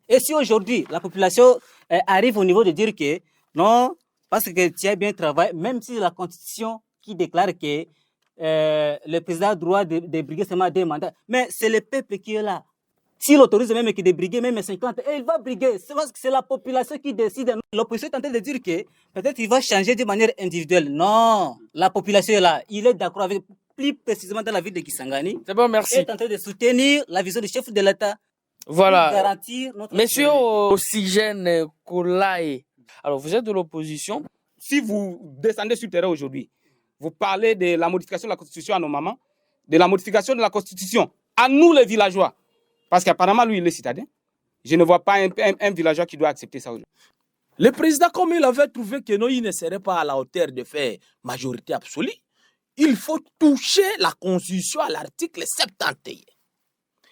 Et si aujourd'hui, la population arrive au niveau de dire que non, parce que tu as bien travaillé, même si la Constitution qui déclare que le président a le droit de briguer seulement 2 mandats, mais c'est le peuple qui est là. S'il autorise même de briguer même 50, et il va briguer. C'est parce que c'est la population qui décide. L'opposition est en train de dire que peut-être il va changer de manière individuelle. Non, la population est là. Il est d'accord avec, plus précisément dans la ville de Kisangani. C'est bon, merci. Il est en train de soutenir la vision du chef de l'État. Voilà. Monsieur Oxygène Kolae, alors vous êtes de l'opposition. Si vous descendez sur le terrain aujourd'hui, vous parlez de la modification de la Constitution à nos mamans, de la modification de la Constitution à nous les villageois. Parce qu'apparemment, lui, il est citadin. Je ne vois pas un villageois qui doit accepter ça aujourd'hui. Le président, comme il avait trouvé que non, il ne serait pas à la hauteur de faire majorité absolue, il faut toucher la Constitution à l'article 71.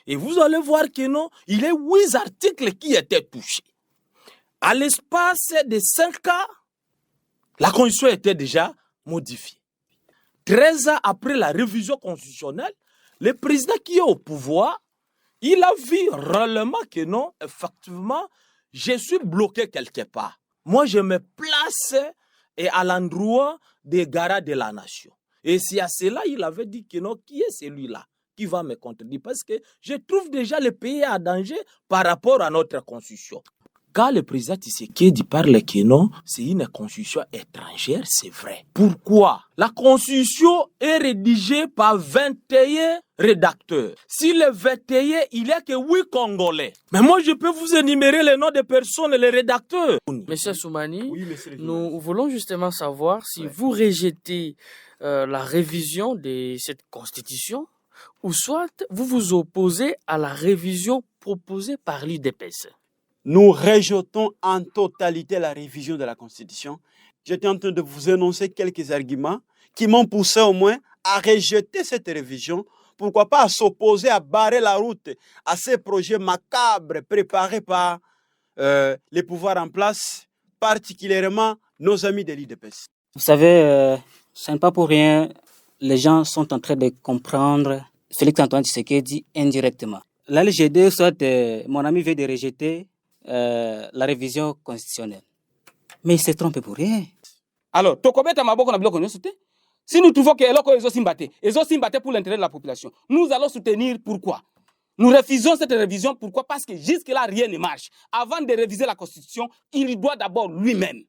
Et vous allez voir que non, il y a 8 articles qui étaient touchés. À l'espace de 5 ans, la Constitution était déjà modifiée. 13 ans après la révision constitutionnelle, le président qui est au pouvoir, il a vu réellement que non, effectivement, je suis bloqué quelque part. Moi, je me place à l'endroit des garants de la nation. Et c'est à cela il avait dit que non, qui est celui-là qui va me contredire? Parce que je trouve déjà le pays en danger par rapport à notre constitution. Quand le président Tshisekedi parle que non, c'est une constitution étrangère, c'est vrai. Pourquoi? La constitution est rédigée par 21 rédacteurs. Si les 21, il n'y a que 8 Congolais. Mais moi, je peux vous énumérer les noms des personnes et les rédacteurs. Monsieur Soumani, oui, nous voulons justement savoir si vous rejetez la révision de cette constitution ou soit vous vous opposez à la révision proposée par l'UDPS. Nous rejetons en totalité la révision de la Constitution. J'étais en train de vous énoncer quelques arguments qui m'ont poussé au moins à rejeter cette révision. Pourquoi pas à s'opposer, à barrer la route à ces projets macabres préparés par les pouvoirs en place, particulièrement nos amis de l'UDPS. Vous savez, ce n'est pas pour rien, les gens sont en train de comprendre Félix-Antoine Tshisekedi indirectement. Là, le GD, soit mon ami veut de rejeter la révision constitutionnelle. Mais il s'est trompé pour rien. Alors, si nous trouvons que les ont pour l'intérêt de la population, nous allons soutenir pourquoi? Nous refusons cette révision. Pourquoi? Parce que jusque-là, rien ne marche. Avant de réviser la Constitution, il doit d'abord lui-même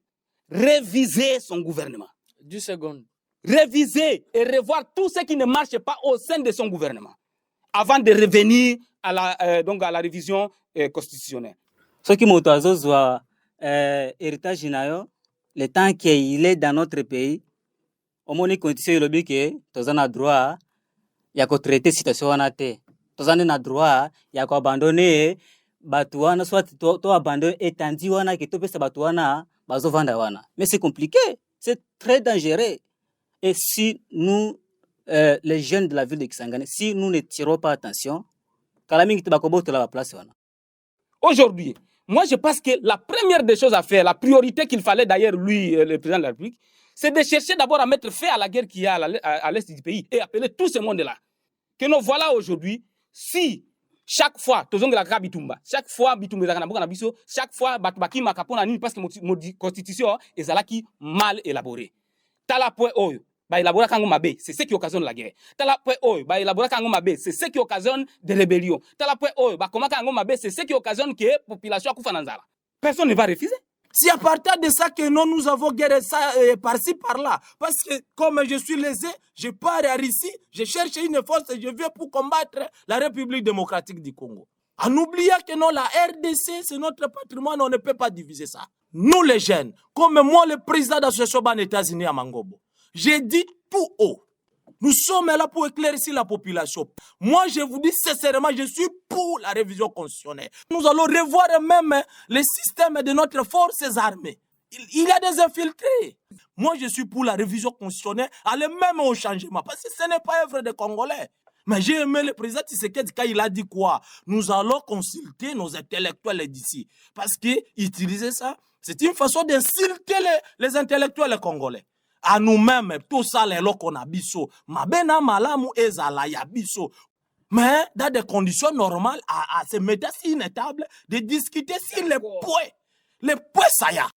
réviser son gouvernement. 10 secondes. Réviser et revoir tout ce qui ne marche pas au sein de son gouvernement avant de revenir à la révision constitutionnelle. Ce qui m'autorise héritage le temps qu'il est dans notre pays, au moins, condition le but que tous en a droit, il y a qu'à traiter situation en athée. Tous en a droit, il y a qu'à abandonner, batouana, soit tout abandonner, étendu, wana, que tout peut se batouana, bazo vandawana. Mais c'est compliqué, c'est très dangereux. Et si nous, les jeunes de la ville de Kisangani, si nous ne tirons pas attention, Kalami qui te bakobo te la place wana. Aujourd'hui, moi je pense que la première des choses à faire, la priorité qu'il fallait d'ailleurs lui, le président de la République, c'est de chercher d'abord à mettre fin à la guerre qu'il y a à l'est du pays et appeler tout ce monde-là. Que nous voilà aujourd'hui, si chaque fois, chaque fois, chaque fois, parce que notre constitution est mal élaborée. C'est ce qui occasionne la guerre. C'est ce qui occasionne des rébellions. C'est ce qui occasionne que la population a couffé. Personne ne va refuser. C'est à partir de ça que nous avons guerre ça par-ci, par-là. Parce que comme je suis lésé, je pars à Russie, je cherche une force et je viens pour combattre la République démocratique du Congo. En oubliant que non, la RDC, c'est notre patrimoine, on ne peut pas diviser ça. Nous les jeunes, comme moi le président d'association des États-Unis à Mangobo, j'ai dit tout haut. Nous sommes là pour éclaircir la population. Moi, je vous dis sincèrement, je suis pour la révision constitutionnelle. Nous allons revoir même le système de notre forces armées. Il y a des infiltrés. Moi, je suis pour la révision constitutionnelle, aller même au changement, parce que ce n'est pas œuvre des Congolais. Mais j'ai aimé le président Tshisekedi quand il a dit quoi? Nous allons consulter nos intellectuels d'ici. Parce qu'utiliser ça, c'est une façon d'insulter les intellectuels congolais. À nous-mêmes, tout ça, les qu'on a biso. Mabena malamu ezala ya biso. mais dans des conditions normales, à se mettre sur une table, de discuter sur les points saillants.